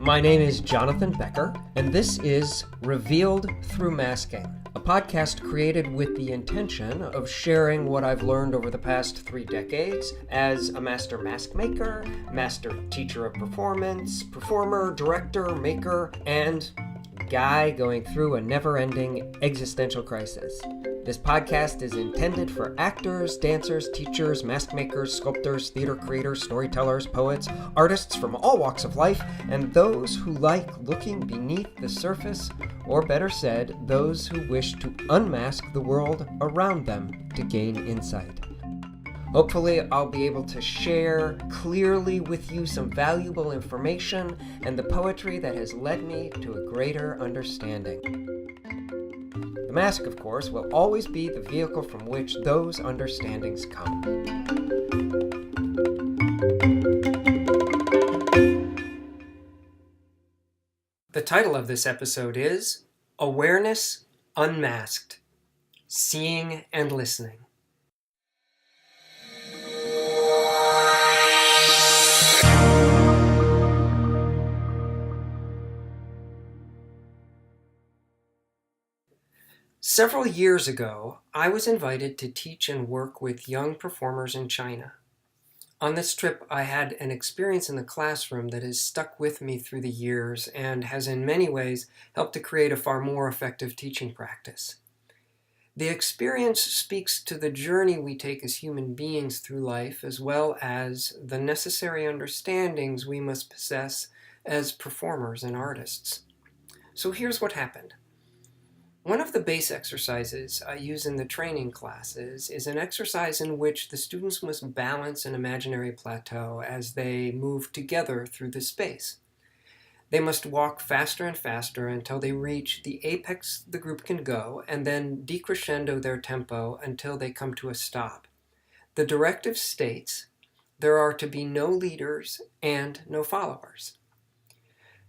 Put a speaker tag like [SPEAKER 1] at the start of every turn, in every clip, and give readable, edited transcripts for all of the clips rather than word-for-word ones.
[SPEAKER 1] My name is Jonathan Becker, and this is Revealed Through Masking, a podcast created with the intention of sharing what I've learned over the past 3 decades as a master mask maker, master teacher of performance, performer, director, maker, and guy going through a never-ending existential crisis. This podcast is intended for actors, dancers, teachers, mask makers, sculptors, theater creators, storytellers, poets, artists from all walks of life, and those who like looking beneath the surface, or better said, those who wish to unmask the world around them to gain insight. Hopefully, I'll be able to share clearly with you some valuable information and the poetry that has led me to a greater understanding. The mask, of course, will always be the vehicle from which those understandings come. The title of this episode is Awareness Unmasked, Seeing and Listening. Several years ago, I was invited to teach and work with young performers in China. On this trip, I had an experience in the classroom that has stuck with me through the years and has in many ways helped to create a far more effective teaching practice. The experience speaks to the journey we take as human beings through life, as well as the necessary understandings we must possess as performers and artists. So here's what happened. One of the base exercises I use in the training classes is an exercise in which the students must balance an imaginary plateau as they move together through the space. They must walk faster and faster until they reach the apex the group can go, and then decrescendo their tempo until they come to a stop. The directive states there are to be no leaders and no followers.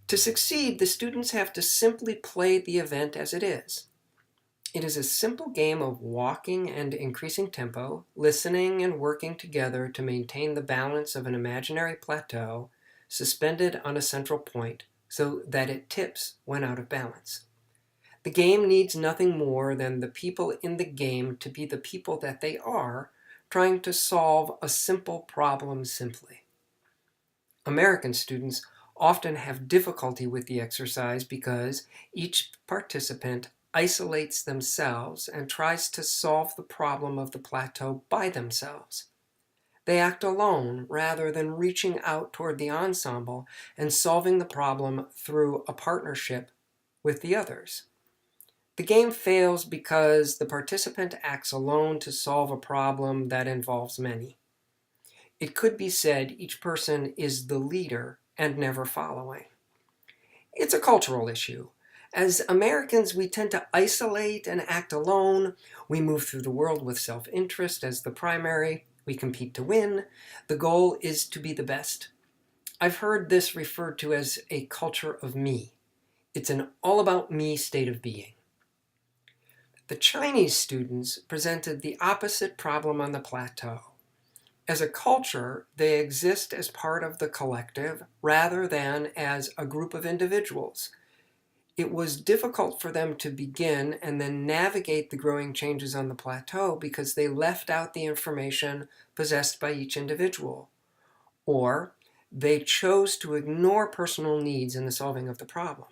[SPEAKER 1] To succeed, the students have to simply play the event as it is. It is a simple game of walking and increasing tempo, listening and working together to maintain the balance of an imaginary plateau suspended on a central point so that it tips when out of balance. The game needs nothing more than the people in the game to be the people that they are, trying to solve a simple problem simply. American students often have difficulty with the exercise because each participant isolates themselves and tries to solve the problem of the plateau by themselves. They act alone rather than reaching out toward the ensemble and solving the problem through a partnership with the others. The game fails because the participant acts alone to solve a problem that involves many. It could be said each person is the leader and never following. It's a cultural issue. As Americans, we tend to isolate and act alone. We move through the world with self-interest as the primary. We compete to win. The goal is to be the best. I've heard this referred to as a culture of me. It's an all-about-me state of being. The Chinese students presented the opposite problem on the plateau. As a culture, they exist as part of the collective rather than as a group of individuals. It was difficult for them to begin and then navigate the growing changes on the plateau because they left out the information possessed by each individual, or they chose to ignore personal needs in the solving of the problem.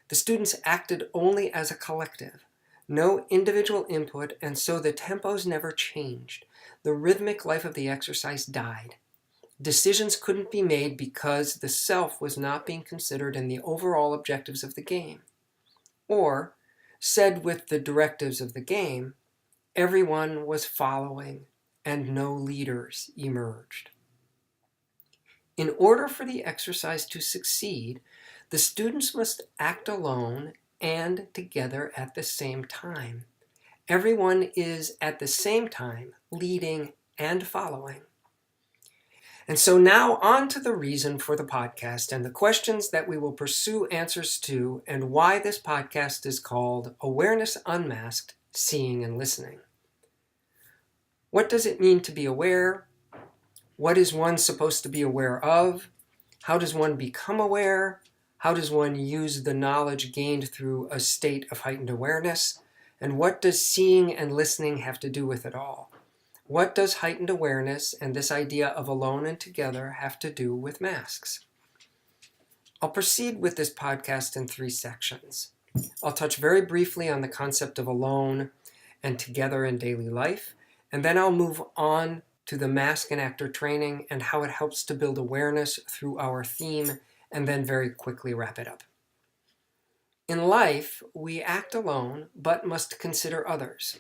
[SPEAKER 1] The students acted only as a collective, no individual input, and so the tempos never changed. The rhythmic life of the exercise died. Decisions couldn't be made because the self was not being considered in the overall objectives of the game. Or, said with the directives of the game, everyone was following and no leaders emerged. In order for the exercise to succeed, the students must act alone and together at the same time. Everyone is at the same time leading and following. And so now on to the reason for the podcast and the questions that we will pursue answers to and why this podcast is called Awareness Unmasked, Seeing and Listening. What does it mean to be aware? What is one supposed to be aware of? How does one become aware? How does one use the knowledge gained through a state of heightened awareness? And what does seeing and listening have to do with it all? What does heightened awareness and this idea of alone and together have to do with masks? I'll proceed with this podcast in 3 sections. I'll touch very briefly on the concept of alone and together in daily life, and then I'll move on to the mask and actor training and how it helps to build awareness through our theme, and then very quickly wrap it up. In life, we act alone, but must consider others.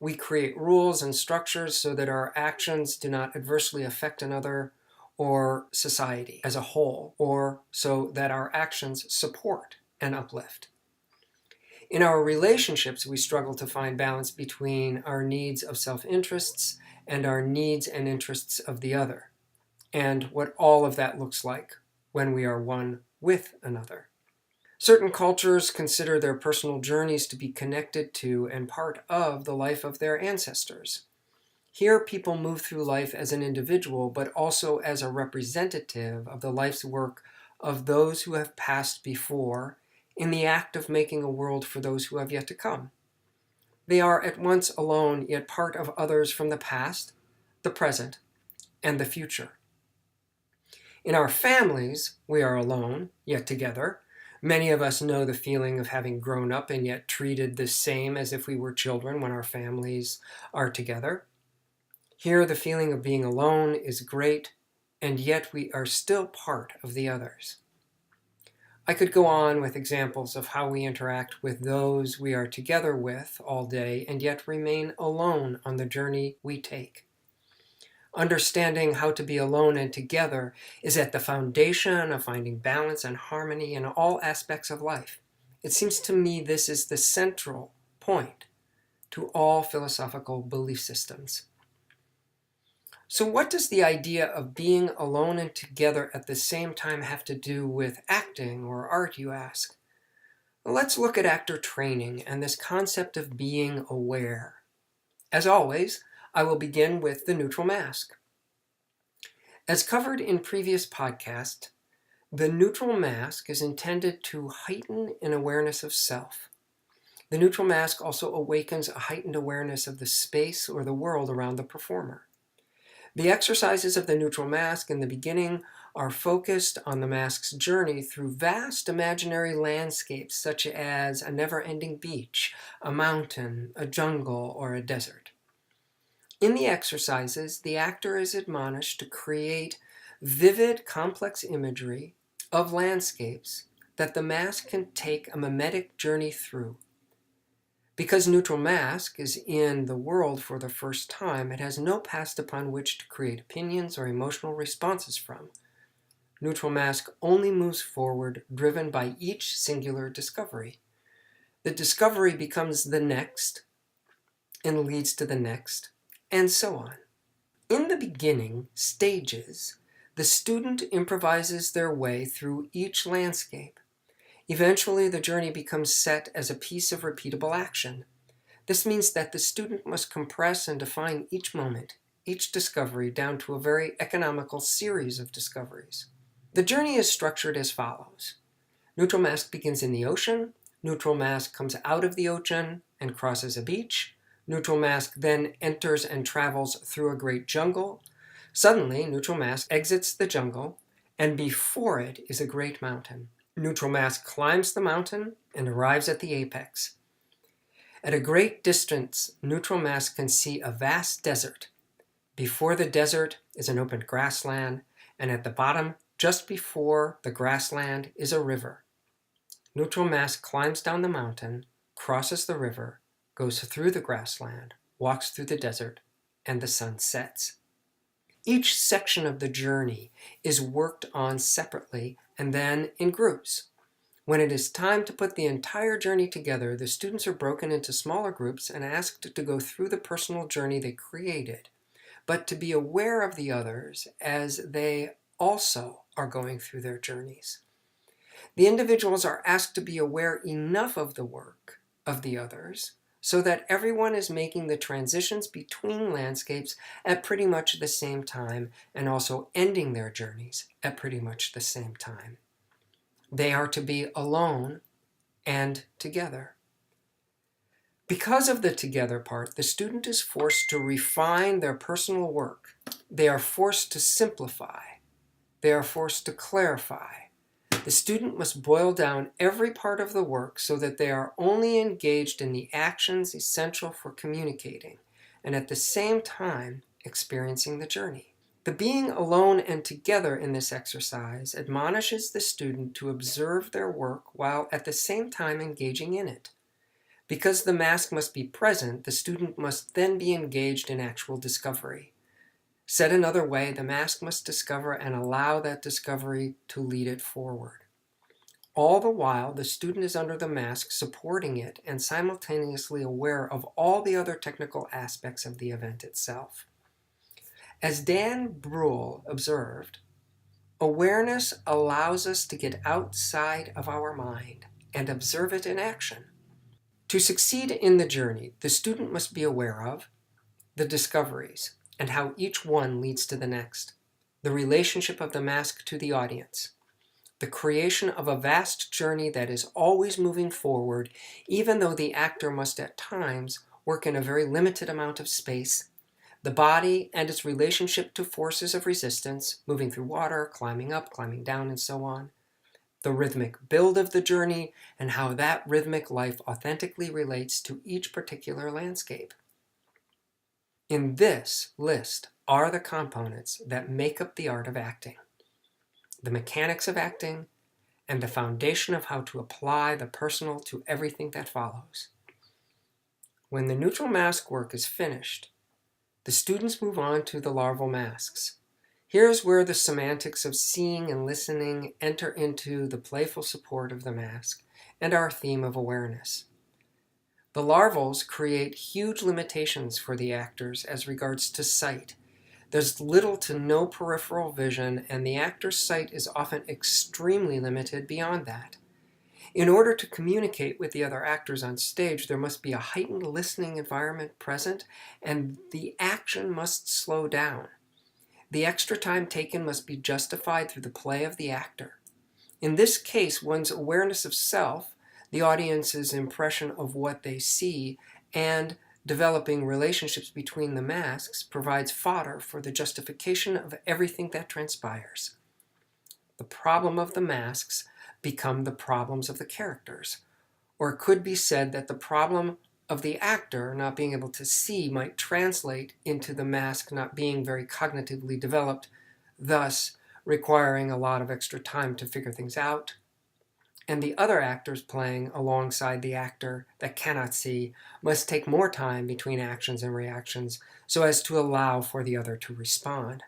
[SPEAKER 1] We create rules and structures so that our actions do not adversely affect another or society as a whole, or so that our actions support and uplift. In our relationships, we struggle to find balance between our needs of self-interests and our needs and interests of the other, and what all of that looks like when we are one with another. Certain cultures consider their personal journeys to be connected to and part of the life of their ancestors. Here, people move through life as an individual, but also as a representative of the life's work of those who have passed before, in the act of making a world for those who have yet to come. They are at once alone, yet part of others from the past, the present, and the future. In our families, we are alone, yet together. Many of us know the feeling of having grown up and yet treated the same as if we were children when our families are together. Here, the feeling of being alone is great, and yet we are still part of the others. I could go on with examples of how we interact with those we are together with all day and yet remain alone on the journey we take. Understanding how to be alone and together is at the foundation of finding balance and harmony in all aspects of life. It seems to me this is the central point to all philosophical belief systems. So what does the idea of being alone and together at the same time have to do with acting or art, you ask? Well, let's look at actor training and this concept of being aware. As always, I will begin with the neutral mask. As covered in previous podcasts, the neutral mask is intended to heighten an awareness of self. The neutral mask also awakens a heightened awareness of the space or the world around the performer. The exercises of the neutral mask in the beginning are focused on the mask's journey through vast imaginary landscapes such as a never-ending beach, a mountain, a jungle, or a desert. In the exercises, the actor is admonished to create vivid, complex imagery of landscapes that the mask can take a mimetic journey through. Because neutral mask is in the world for the first time, it has no past upon which to create opinions or emotional responses from. Neutral mask only moves forward, driven by each singular discovery. The discovery becomes the next, and leads to the next, and so on. In the beginning stages, the student improvises their way through each landscape. Eventually, the journey becomes set as a piece of repeatable action. This means that the student must compress and define each moment, each discovery, down to a very economical series of discoveries. The journey is structured as follows. Neutral mask begins in the ocean. Neutral mask comes out of the ocean and crosses a beach. Neutral mask then enters and travels through a great jungle. Suddenly, neutral mask exits the jungle, and before it is a great mountain. Neutral mask climbs the mountain and arrives at the apex. At a great distance, neutral mask can see a vast desert. Before the desert is an open grassland, and at the bottom, just before the grassland, is a river. Neutral mask climbs down the mountain, crosses the river, goes through the grassland, walks through the desert, and the sun sets. Each section of the journey is worked on separately and then in groups. When it is time to put the entire journey together, the students are broken into smaller groups and asked to go through the personal journey they created, but to be aware of the others as they also are going through their journeys. The individuals are asked to be aware enough of the work of the others so that everyone is making the transitions between landscapes at pretty much the same time and also ending their journeys at pretty much the same time. They are to be alone and together. Because of the together part, the student is forced to refine their personal work. They are forced to simplify. They are forced to clarify. The student must boil down every part of the work so that they are only engaged in the actions essential for communicating, and at the same time experiencing the journey. The being alone and together in this exercise admonishes the student to observe their work while at the same time engaging in it. Because the mask must be present, the student must then be engaged in actual discovery. Said another way, the mask must discover and allow that discovery to lead it forward. All the while, the student is under the mask, supporting it and simultaneously aware of all the other technical aspects of the event itself. As Dan Bruhl observed, awareness allows us to get outside of our mind and observe it in action. To succeed in the journey, the student must be aware of the discoveries and how each one leads to the next, the relationship of the mask to the audience, the creation of a vast journey that is always moving forward, even though the actor must at times work in a very limited amount of space, the body and its relationship to forces of resistance, moving through water, climbing up, climbing down, and so on, the rhythmic build of the journey, and how that rhythmic life authentically relates to each particular landscape. In this list are the components that make up the art of acting, the mechanics of acting, and the foundation of how to apply the personal to everything that follows. When the neutral mask work is finished, the students move on to the larval masks. Here's where the semantics of seeing and listening enter into the playful support of the mask and our theme of awareness. The larvals create huge limitations for the actors as regards to sight. There's little to no peripheral vision, and the actor's sight is often extremely limited beyond that. In order to communicate with the other actors on stage, there must be a heightened listening environment present, and the action must slow down. The extra time taken must be justified through the play of the actor. In this case, one's awareness of self, the audience's impression of what they see, and developing relationships between the masks provides fodder for the justification of everything that transpires. The problem of the masks become the problems of the characters. Or it could be said that the problem of the actor not being able to see might translate into the mask not being very cognitively developed, thus requiring a lot of extra time to figure things out. And the other actors playing alongside the actor that cannot see must take more time between actions and reactions so as to allow for the other to respond.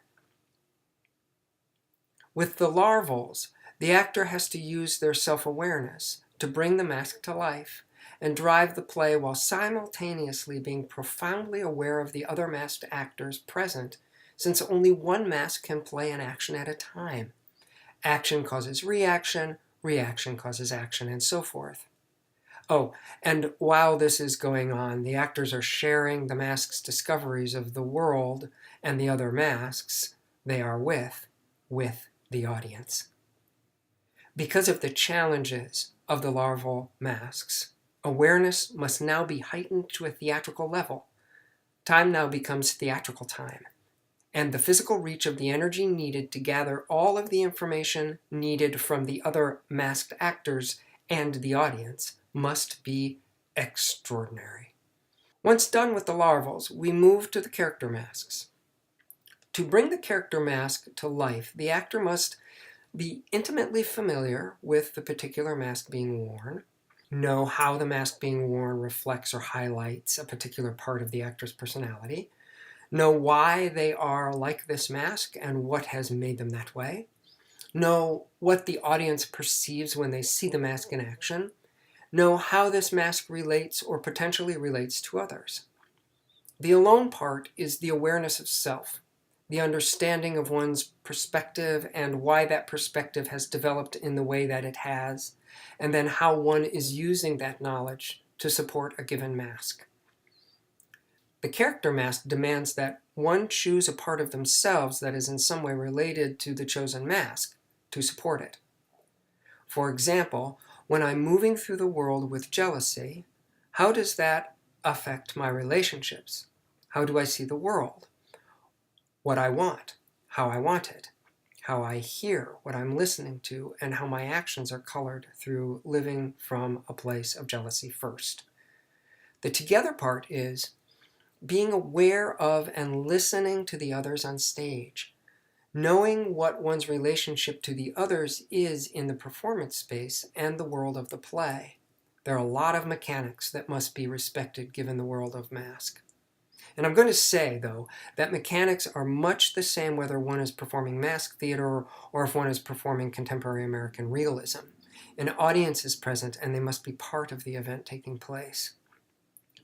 [SPEAKER 1] With the larvals, the actor has to use their self-awareness to bring the mask to life and drive the play while simultaneously being profoundly aware of the other masked actors present, since only one mask can play an action at a time. Action causes reaction, reaction causes action, and so forth. Oh, and while this is going on, the actors are sharing the mask's discoveries of the world and the other masks they are with the audience. Because of the challenges of the larval masks, awareness must now be heightened to a theatrical level. Time now becomes theatrical time, and the physical reach of the energy needed to gather all of the information needed from the other masked actors and the audience must be extraordinary. Once done with the larvals, we move to the character masks. To bring the character mask to life, the actor must be intimately familiar with the particular mask being worn, know how the mask being worn reflects or highlights a particular part of the actor's personality, know why they are like this mask and what has made them that way, know what the audience perceives when they see the mask in action, know how this mask relates or potentially relates to others. The alone part is the awareness of self, the understanding of one's perspective and why that perspective has developed in the way that it has, and then how one is using that knowledge to support a given mask. The character mask demands that one choose a part of themselves that is in some way related to the chosen mask to support it. For example, when I'm moving through the world with jealousy, how does that affect my relationships? How do I see the world? What I want, how I want it, how I hear what I'm listening to, and how my actions are colored through living from a place of jealousy first. The together part is being aware of and listening to the others on stage, knowing what one's relationship to the others is in the performance space and the world of the play. There are a lot of mechanics that must be respected given the world of Mask. And I'm going to say, though, that mechanics are much the same whether one is performing Mask theater or if one is performing contemporary American realism. An audience is present and they must be part of the event taking place.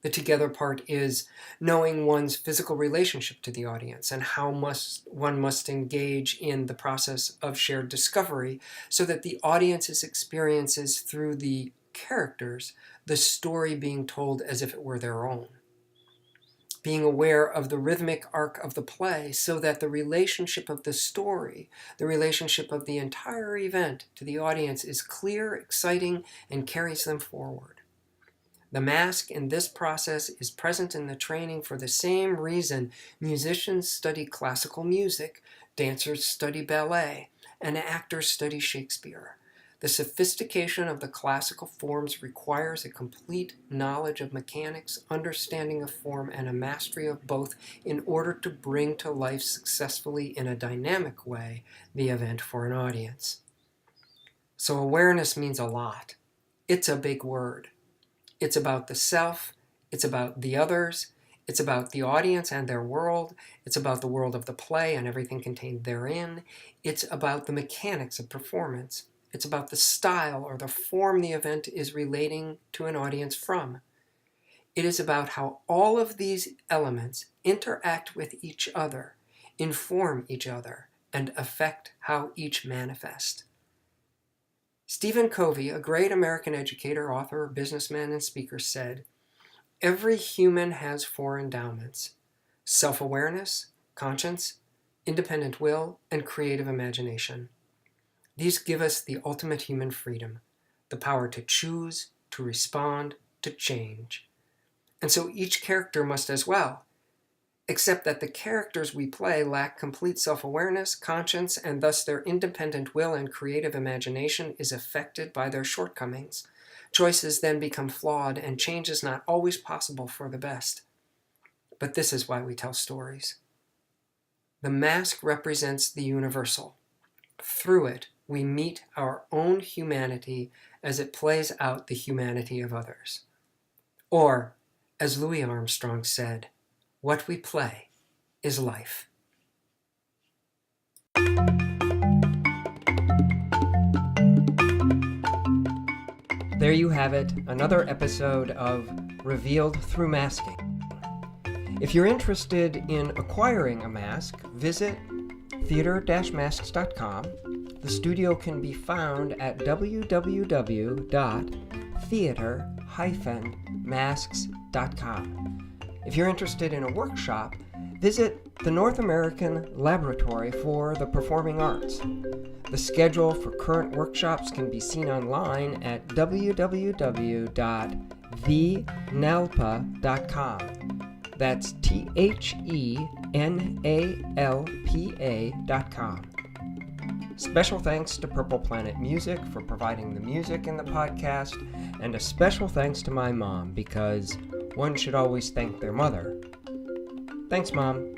[SPEAKER 1] The together part is knowing one's physical relationship to the audience and how one must engage in the process of shared discovery so that the audience's experiences through the characters, the story being told as if it were their own. Being aware of the rhythmic arc of the play so that the relationship of the story, the relationship of the entire event to the audience is clear, exciting, and carries them forward. The mask in this process is present in the training for the same reason musicians study classical music, dancers study ballet, and actors study Shakespeare. The sophistication of the classical forms requires a complete knowledge of mechanics, understanding of form, and a mastery of both in order to bring to life successfully in a dynamic way the event for an audience. So awareness means a lot. It's a big word. It's about the self, it's about the others, it's about the audience and their world, it's about the world of the play and everything contained therein, it's about the mechanics of performance, it's about the style or the form the event is relating to an audience from. It is about how all of these elements interact with each other, inform each other, and affect how each manifests. Stephen Covey, a great American educator, author, businessman, and speaker, said, "Every human has four endowments: self-awareness, conscience, independent will, and creative imagination. These give us the ultimate human freedom, the power to choose, to respond, to change. And so each character must as well, except that the characters we play lack complete self-awareness, conscience, and thus their independent will and creative imagination is affected by their shortcomings. Choices then become flawed, and change is not always possible for the best. But this is why we tell stories. The mask represents the universal. Through it, we meet our own humanity as it plays out the humanity of others. Or, as Louis Armstrong said, what we play is life." There you have it, another episode of Revealed Through Masking. If you're interested in acquiring a mask, visit theater-masks.com. The studio can be found at www.theater-masks.com. If you're interested in a workshop, visit the North American Laboratory for the Performing Arts. The schedule for current workshops can be seen online at www.thenalpa.com. That's THENALPA.com. Special thanks to Purple Planet Music for providing the music in the podcast, and a special thanks to my mom, because one should always thank their mother. Thanks, Mom.